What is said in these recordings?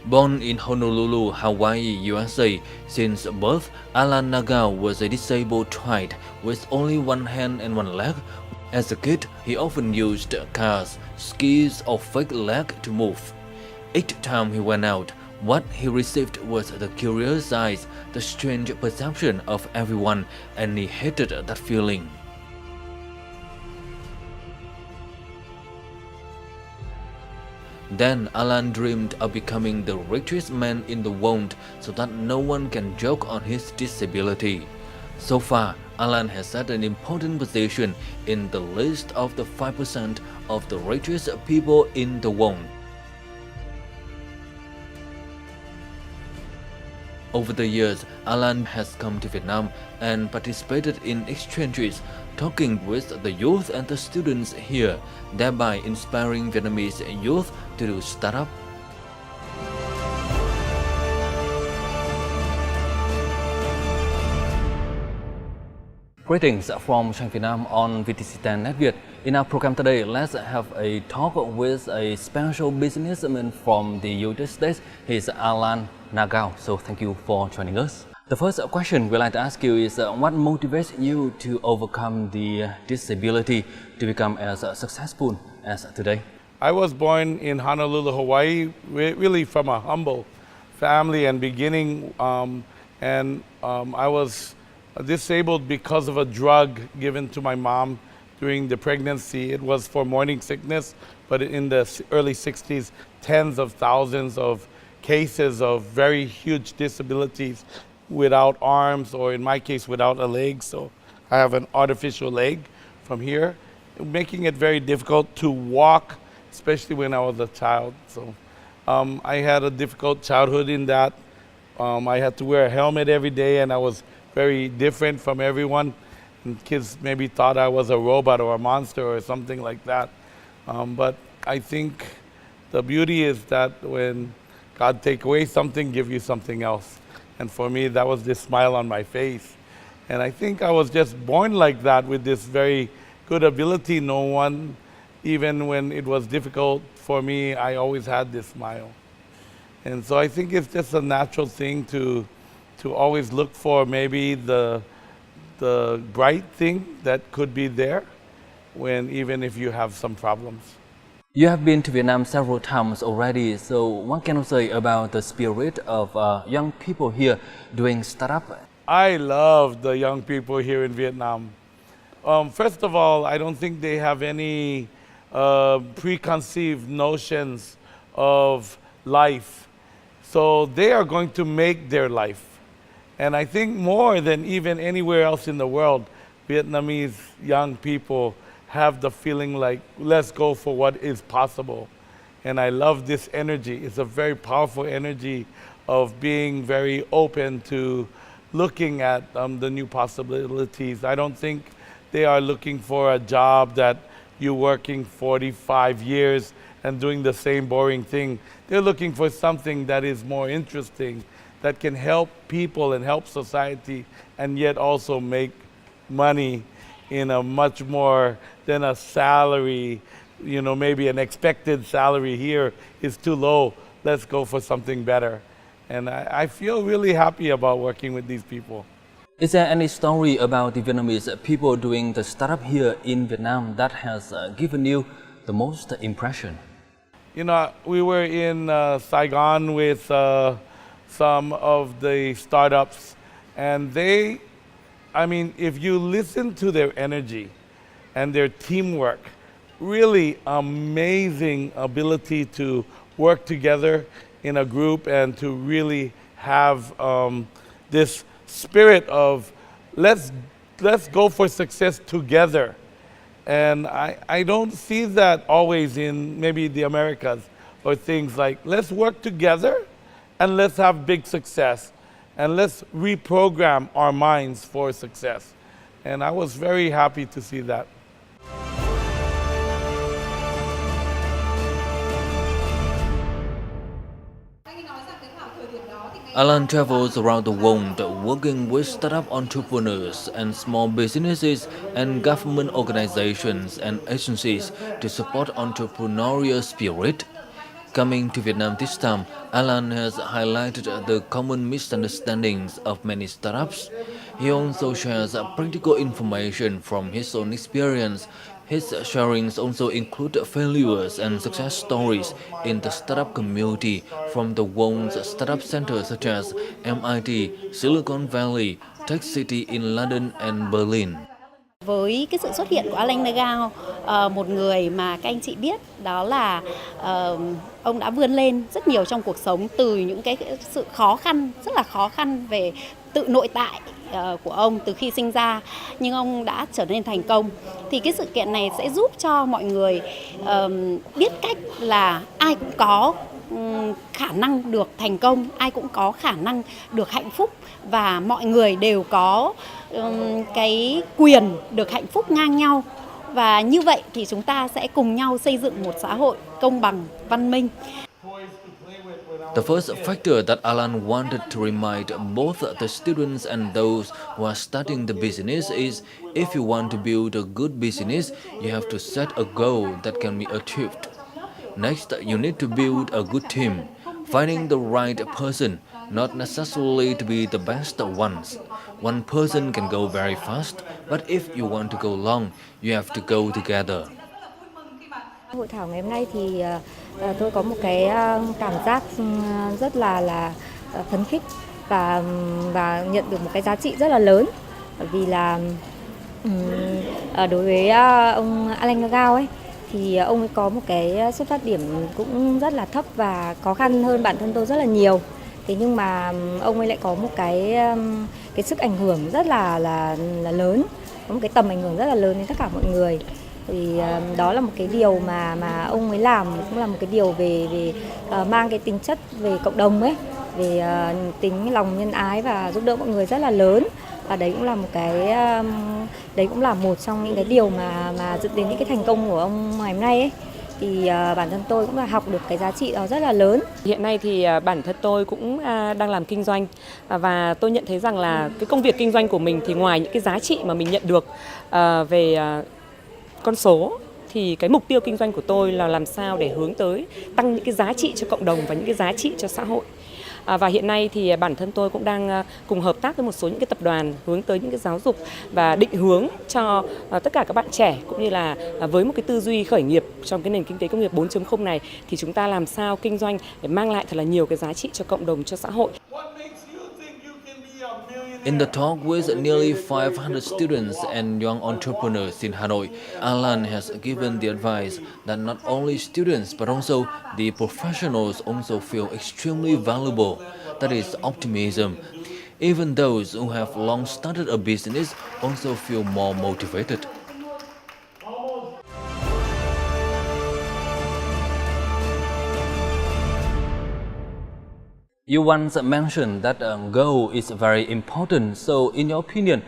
Born in Honolulu, Hawaii, USA, since birth, Alan Nagao was a disabled child with only one hand and one leg. As a kid, he often used cars, skis, or fake leg to move. Each time he went out, what he received was the curious eyes, the strange perception of everyone, and he hated that feeling. Then Alan dreamed of becoming the richest man in the world so that no one can joke on his disability. So far, Alan has set an important position in the list of the 5% of the richest people in the world. Over the years, Alan has come to Vietnam and participated in exchanges, talking with the youth and the students here, thereby inspiring Vietnamese youth to do startup. Greetings from Trang Vietnam on VTC10 Net Việt. In our program today, let's have a talk with a special businessman from the United States. He's Alan Nagao. So thank you for joining us. The first question we'd like to ask you is what motivates you to overcome the disability to become as successful as today? I was born in Honolulu, Hawaii, really from a humble family and beginning, I was disabled because of a drug given to my mom during the pregnancy. It was for morning sickness, but in the early 60s, tens of thousands of cases of very huge disabilities without arms, or in my case, without a leg. So I have an artificial leg from here, making it very difficult to walk, especially when I was a child. So I had a difficult childhood in that. I had to wear a helmet every day, and I was very different from everyone. And kids maybe thought I was a robot or a monster or something like that. But I think the beauty is that when God take away something, give you something else. And for me, that was this smile on my face. And I think I was just born like that, with this very good ability. No one, even when it was difficult for me, I always had this smile. And so I think it's just a natural thing to always look for maybe the bright thing that could be there, when even if you have some problems. You have been to Vietnam several times already, so what can you say about the spirit of young people here doing startup? I love the young people here in Vietnam. First of all, I don't think they have any preconceived notions of life. So they are going to make their life. And I think more than even anywhere else in the world, Vietnamese young people have the feeling like, let's go for what is possible. And I love this energy. It's a very powerful energy of being very open to looking at the new possibilities. I don't think they are looking for a job that you're working 45 years and doing the same boring thing. They're looking for something that is more interesting, that can help people and help society, and yet also make money in a much more than a salary. You know, maybe an expected salary here is too low. Let's go for something better. And I feel really happy about working with these people. Is there any story about the Vietnamese people doing the startup here in Vietnam that has given you the most impression? You know, we were in Saigon with some of the startups, and if you listen to their energy and their teamwork, really amazing ability to work together in a group and to really have this spirit of let's go for success together. And I don't see that always in maybe the Americas, or things like let's work together and let's have big success, and let's reprogram our minds for success. And I was very happy to see that. Alan travels around the world working with startup entrepreneurs and small businesses and government organizations and agencies to support entrepreneurial spirit. Coming to Vietnam this time, Alan has highlighted the common misunderstandings of many startups. He also shares practical information from his own experience. His sharings also include failures and success stories in the startup community from the world's startup centers such as MIT, Silicon Valley, Tech City in London and Berlin. Với cái sự xuất hiện của Alan Nagao, một người mà các anh chị biết đó là ông đã vươn lên rất nhiều trong cuộc sống từ những cái sự khó khăn, rất là khó khăn về tự nội tại của ông từ khi sinh ra, nhưng ông đã trở nên thành công. Thì cái sự kiện này sẽ giúp cho mọi người biết cách là ai cũng có khả năng được thành công, ai cũng có khả năng được hạnh phúc và mọi người đều có cái quyền được hạnh phúc ngang nhau. Và như vậy thì chúng ta sẽ cùng nhau xây dựng một xã hội công bằng, văn minh. The first factor that Alan wanted to remind both the students and those who are starting the business is if you want to build a good business, you have to set a goal that can be achieved. Next, you need to build a good team, finding the right person, not necessarily to be the best ones. One person can go very fast, but if you want to go long, you have to go together. Hội thảo ngày hôm nay thì tôi có một cái cảm giác rất là phấn khích và nhận được một cái giá trị rất là lớn, bởi vì là đối với ông Alan Nagao ấy thì ông ấy có một cái xuất phát điểm cũng rất là thấp và khó khăn hơn bản thân tôi rất là nhiều. Thế nhưng mà ông ấy lại có một cái sức ảnh hưởng rất là lớn, có một cái tầm ảnh hưởng rất là lớn đến tất cả mọi người. Thì đó là một cái điều mà ông ấy làm, cũng là một cái điều về mang cái tính chất về cộng đồng ấy, về tính lòng nhân ái và giúp đỡ mọi người rất là lớn. Và đấy cũng là một trong những cái điều mà dẫn đến những cái thành công của ông ngày hôm nay ấy. Thì bản thân tôi cũng là học được cái giá trị đó rất là lớn. Hiện nay thì bản thân tôi cũng đang làm kinh doanh và tôi nhận thấy rằng là cái công việc kinh doanh của mình thì ngoài những cái giá trị mà mình nhận được về con số, thì cái mục tiêu kinh doanh của tôi là làm sao để hướng tới tăng những cái giá trị cho cộng đồng và những cái giá trị cho xã hội. Và hiện nay thì bản thân tôi cũng đang cùng hợp tác với một số những cái tập đoàn hướng tới những cái giáo dục và định hướng cho tất cả các bạn trẻ, cũng như là với một cái tư duy khởi nghiệp trong cái nền kinh tế công nghiệp 4.0 này, thì chúng ta làm sao kinh doanh để mang lại thật là nhiều cái giá trị cho cộng đồng, cho xã hội. In the talk with nearly 500 students and young entrepreneurs in Hanoi, Alan has given the advice that not only students but also the professionals also feel extremely valuable. That is optimism. Even those who have long started a business also feel more motivated. You once mentioned that a goal is very important. So, in your opinion,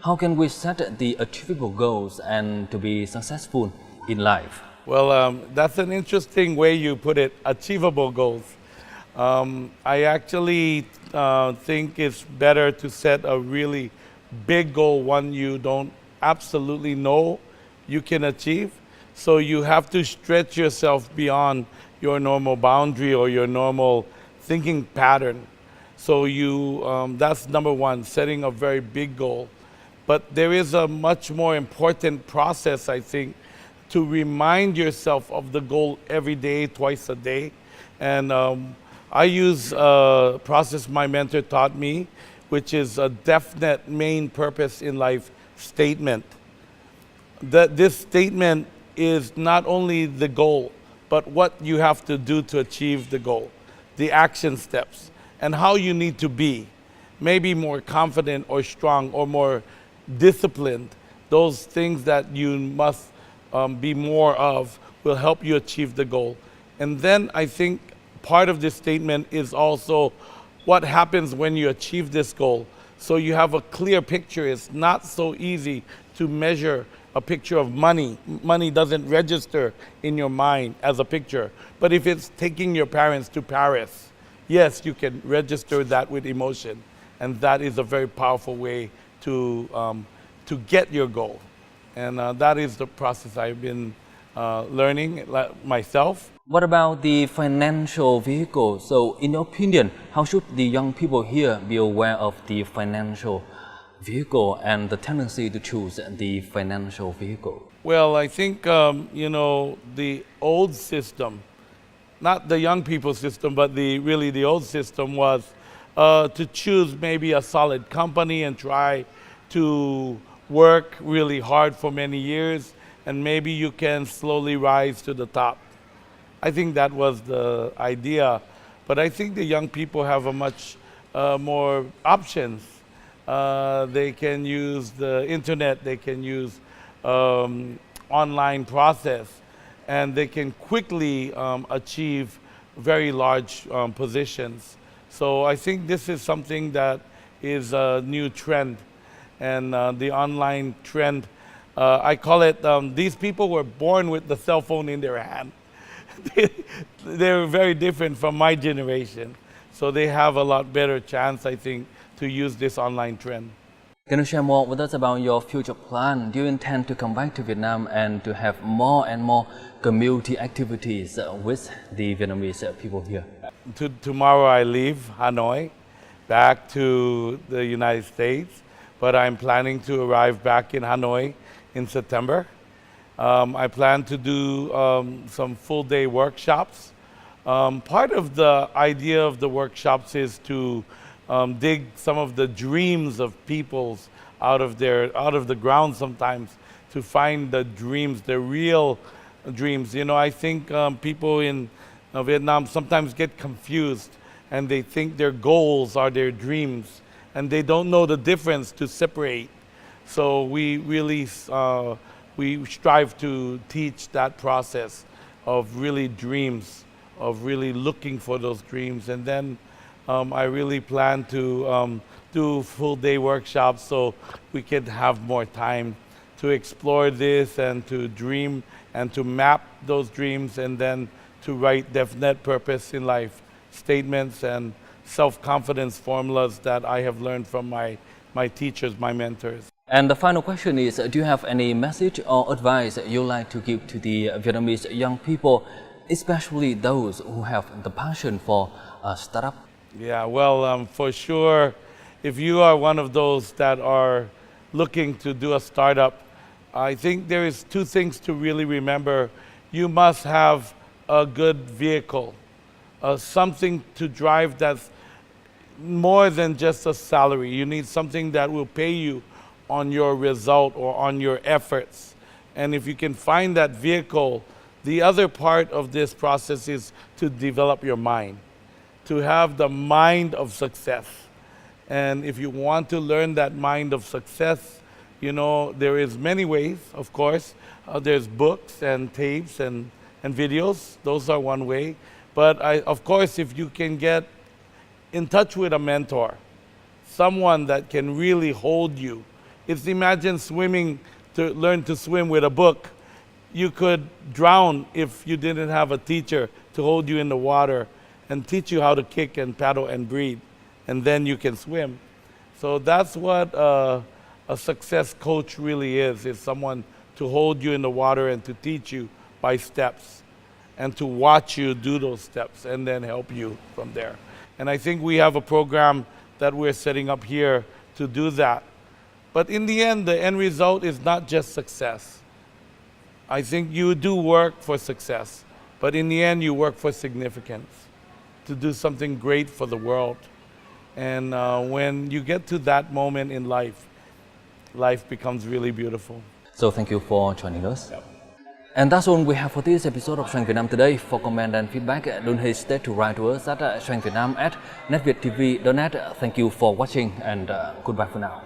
how can we set the achievable goals and to be successful in life? Well, that's an interesting way you put it, achievable goals. I actually think it's better to set a really big goal, one you don't absolutely know you can achieve. So you have to stretch yourself beyond your normal boundary or your normal thinking pattern. So that's number one, setting a very big goal. But there is a much more important process, I think, to remind yourself of the goal every day, twice a day. And I use a process my mentor taught me, which is a definite main purpose in life statement. This statement is not only the goal, but what you have to do to achieve the goal, the action steps, and how you need to be. Maybe more confident or strong or more disciplined. Those things that you must be more of will help you achieve the goal. And then I think part of this statement is also what happens when you achieve this goal. So you have a clear picture. It's not so easy to measure a picture of money. Money doesn't register in your mind as a picture. But if it's taking your parents to Paris, yes, you can register that with emotion. And that is a very powerful way to get your goal. And that is the process I've been learning myself. What about the financial vehicle? So, in your opinion, how should the young people here be aware of the financial vehicle and the tendency to choose the financial vehicle? Well, I think, the old system, not the young people system, but really the old system was to choose maybe a solid company and try to work really hard for many years, and maybe you can slowly rise to the top. I think that was the idea, but I think the young people have a much more options. They can use the internet, they can use online process, and they can quickly achieve very large positions. So I think this is something that is a new trend, and the online trend, I call it, these people were born with the cell phone in their hand. They're very different from my generation, so they have a lot better chance, I think, to use this online trend. Can you share more with us about your future plan? Do you intend to come back to Vietnam and to have more and more community activities with the Vietnamese people here? Tomorrow I leave Hanoi back to the United States, but I'm planning to arrive back in Hanoi in September. I plan to do some full-day workshops. Part of the idea of the workshops is to dig some of the dreams of peoples out of the ground sometimes, to find the dreams, the real dreams. I think people in Vietnam sometimes get confused, and they think their goals are their dreams, and they don't know the difference to separate. So we really we strive to teach that process of really dreams, of really looking for those dreams. And then I really plan to do full-day workshops so we can have more time to explore this and to dream and to map those dreams, and then to write definite purpose in life statements and self-confidence formulas that I have learned from my teachers, my mentors. And the final question is, do you have any message or advice you'd like to give to the Vietnamese young people, especially those who have the passion for a startup? Yeah, well, for sure, if you are one of those that are looking to do a startup, I think there is two things to really remember. You must have a good vehicle, something to drive that's more than just a salary. You need something that will pay you on your result or on your efforts. And if you can find that vehicle, the other part of this process is to develop your mind, to have the mind of success. And if you want to learn that mind of success, there is many ways, of course. There's books and tapes and videos. Those are one way. But of course, if you can get in touch with a mentor, someone that can really hold you. Imagine swimming, to learn to swim with a book. You could drown if you didn't have a teacher to hold you in the water and teach you how to kick and paddle and breathe, and then you can swim. So that's what a success coach really is someone to hold you in the water and to teach you by steps, and to watch you do those steps and then help you from there. And I think we have a program that we're setting up here to do that. But in the end result is not just success. I think you do work for success, but in the end you work for significance, to do something great for the world. And when you get to that moment in life, life becomes really beautiful. So thank you for joining us. Yep. And that's all we have for this episode of Strength Vietnam today. For comment and feedback, don't hesitate to write to us at strengthvietnam@netvietTV.net. Thank you for watching, and goodbye for now.